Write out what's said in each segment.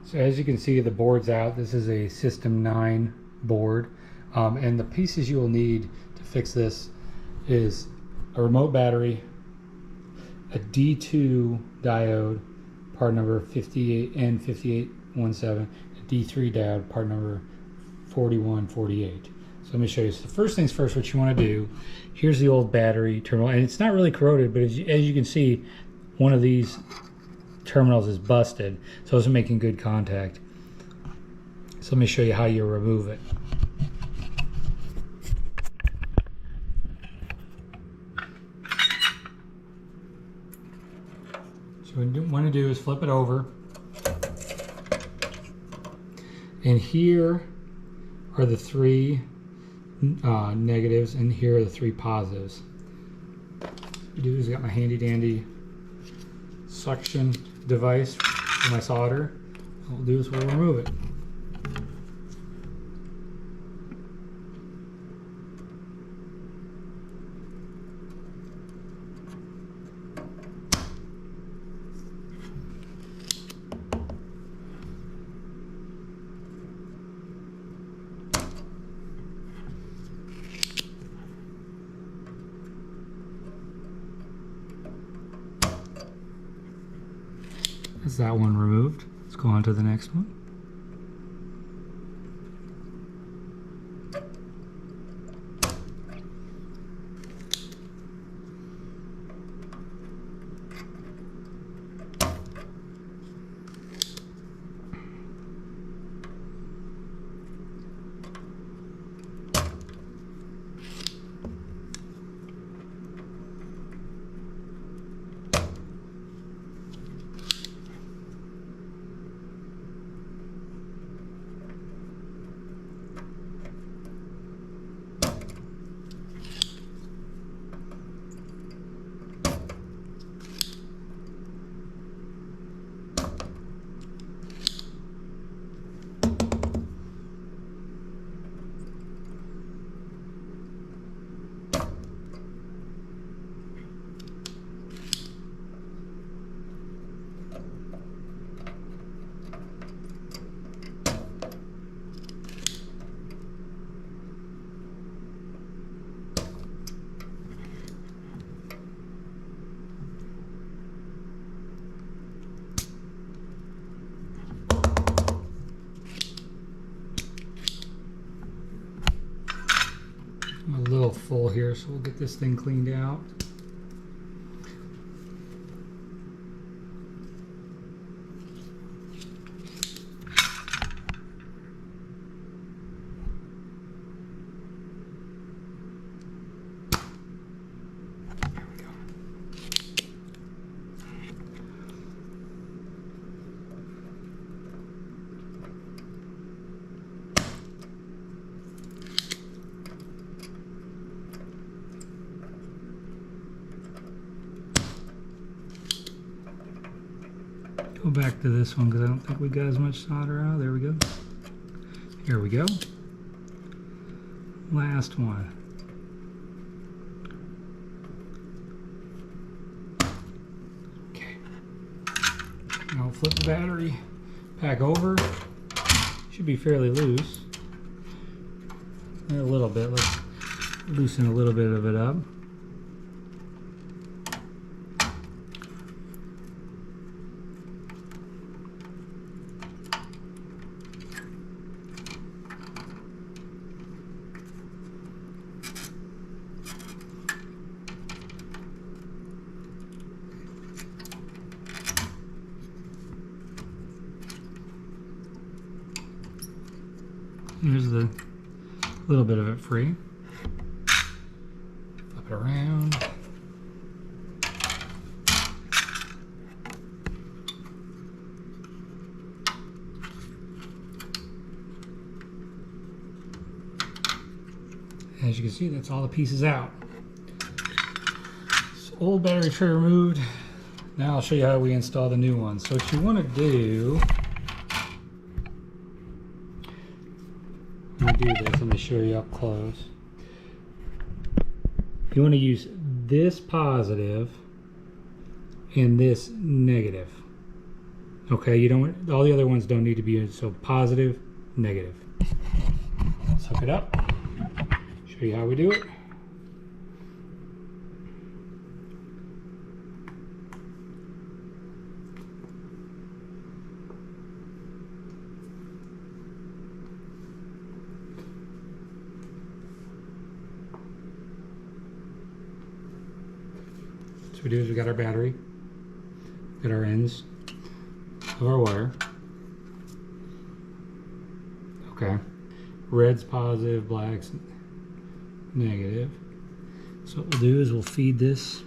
So as you can see, the board's out. This is a System 9 board, and the pieces you will need to fix this is a remote battery, a D2 diode, part number 58N5817, a D3 diode, part number 4148. So let me show you. So the first things first, what you want to do, here's the old battery terminal, and it's not really corroded, but as you can see, one of these terminals is busted, so it's making good contact. So let me show you how you remove it. So what you want to do is flip it over, and here are the three negatives, and here are the three positives. What I do is I got my handy dandy suction device for my solder. What we'll do is we'll remove it. That's that one removed. Let's go on to the next one. I'm a little full here, so we'll get this thing cleaned out. Go back to this one because I don't think we got as much solder out. There we go. Here we go. Last one. Okay. Now flip the battery back over. Should be fairly loose. A little bit. Let's loosen a little bit of it up. Here's the little bit of it free. Flip it around. As you can see, that's all the pieces out. So old battery tray removed. Now I'll show you how we install the new one. So what you want to do, let me show you up close. You want to use this positive and this negative. Okay, you don't. All the other ones don't need to be so positive, negative. Let's hook it up. Show you how we do it. So we do is we got our battery, got our ends of our wire. Okay, red's positive, black's negative. So what we'll do is we'll feed this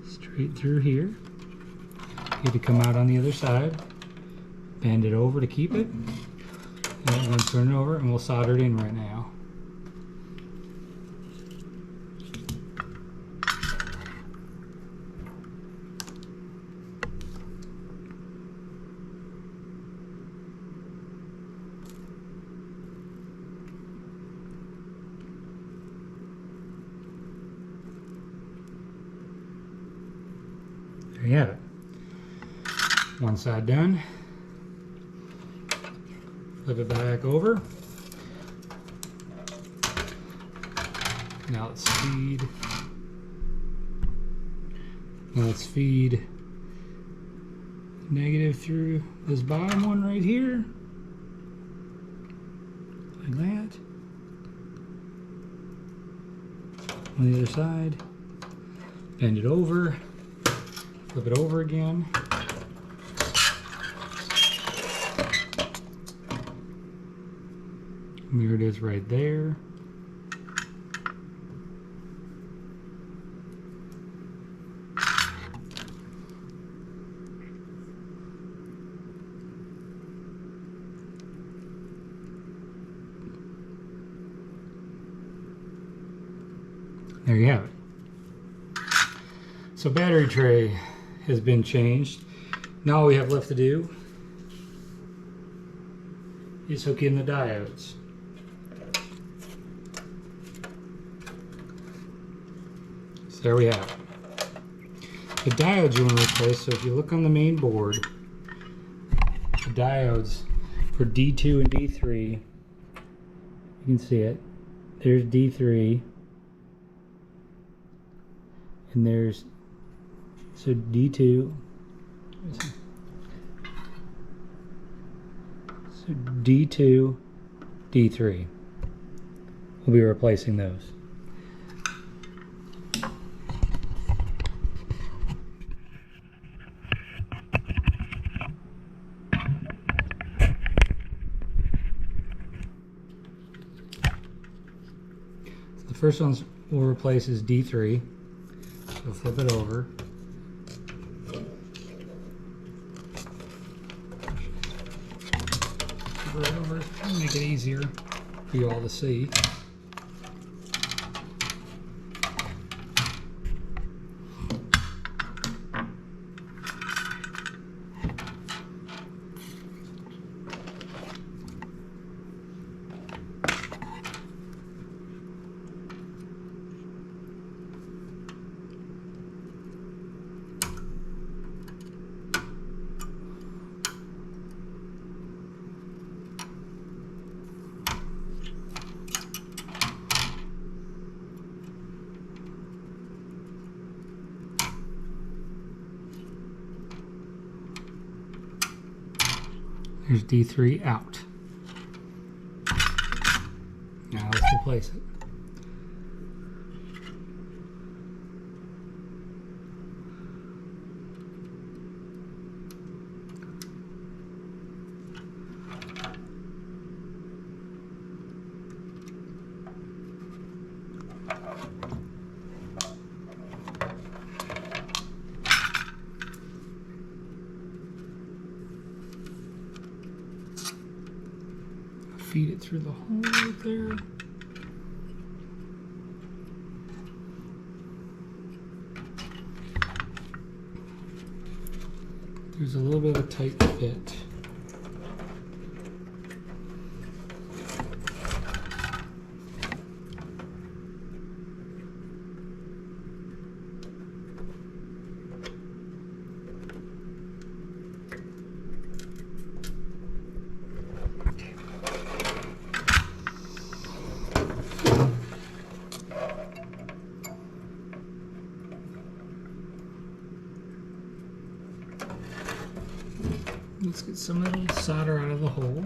straight through here. Get it to come out on the other side. Bend it over to keep it. And then turn it over and we'll solder it in right now. There you have it. One side done. Flip it back over. Now let's feed. Negative through this bottom one right here. Like that. On the other side. Bend it over. Flip it over again. And there it is right there. There you have it. So battery tray has been changed. Now all we have left to do is hook in the diodes. So there we have it. The diodes you want to replace, so if you look on the main board, the diodes for D2 and D3, you can see it. There's D3, and there's, so D2, so D2, D3. We'll be replacing those. The first ones we'll replace is D3. So flip it over. Flip it over and make it easier for you all to see. There's D3 out. Now let's replace it. Feed it through the hole right there. There's a little bit of a tight fit. Let's get some of the solder out of the hole.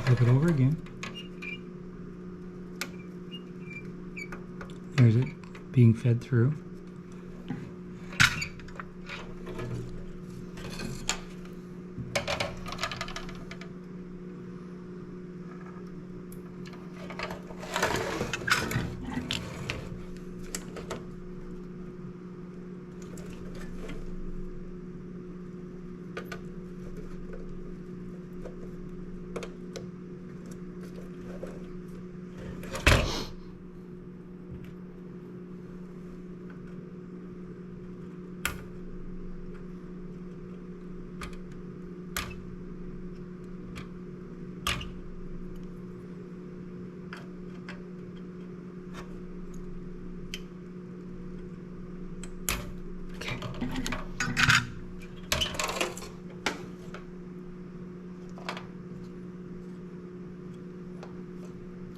Flip it over again. There's it being fed through.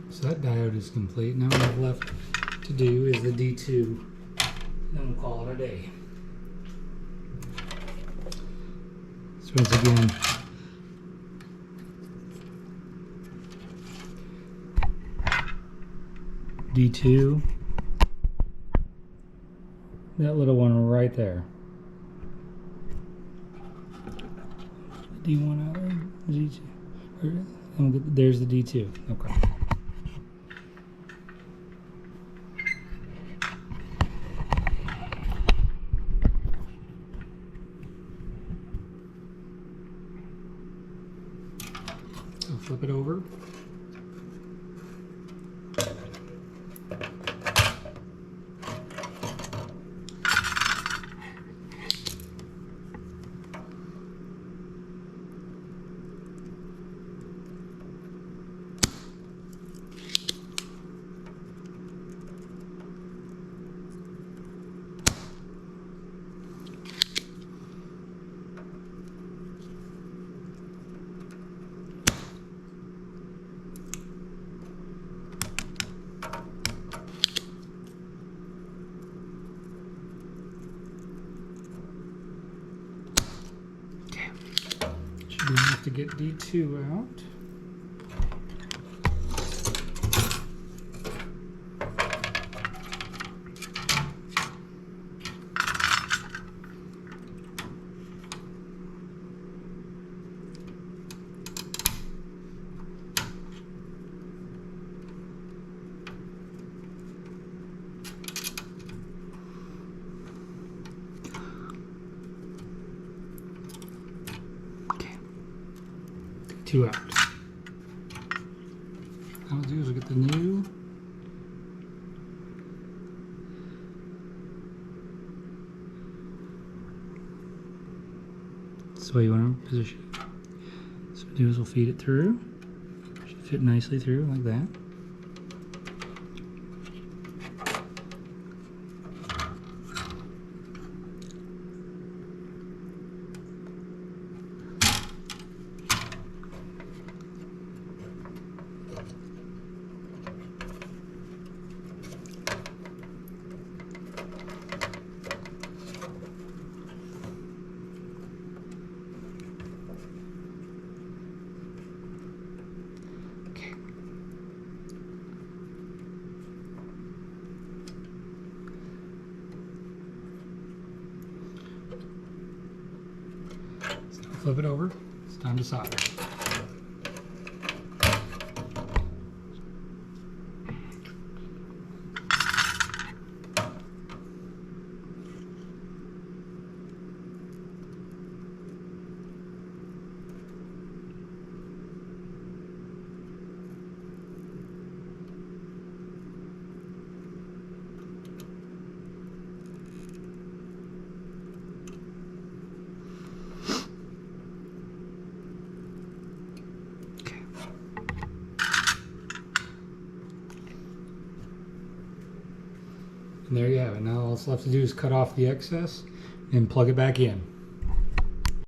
So that diode is complete. Now what I've left to do is the D2. Then we'll call it a day. So once again, D2. That little one right there. D1 out, D2. There's the D2. Okay. So flip it over. We have to get D2 out. Two out. What I'll do is we'll get the new that's the way you want to position it. So what we'll do is we'll feed it through. Should fit nicely through like that. Flip it over. It's time to solder. And there you have it. Now all it's left to do is cut off the excess and plug it back in.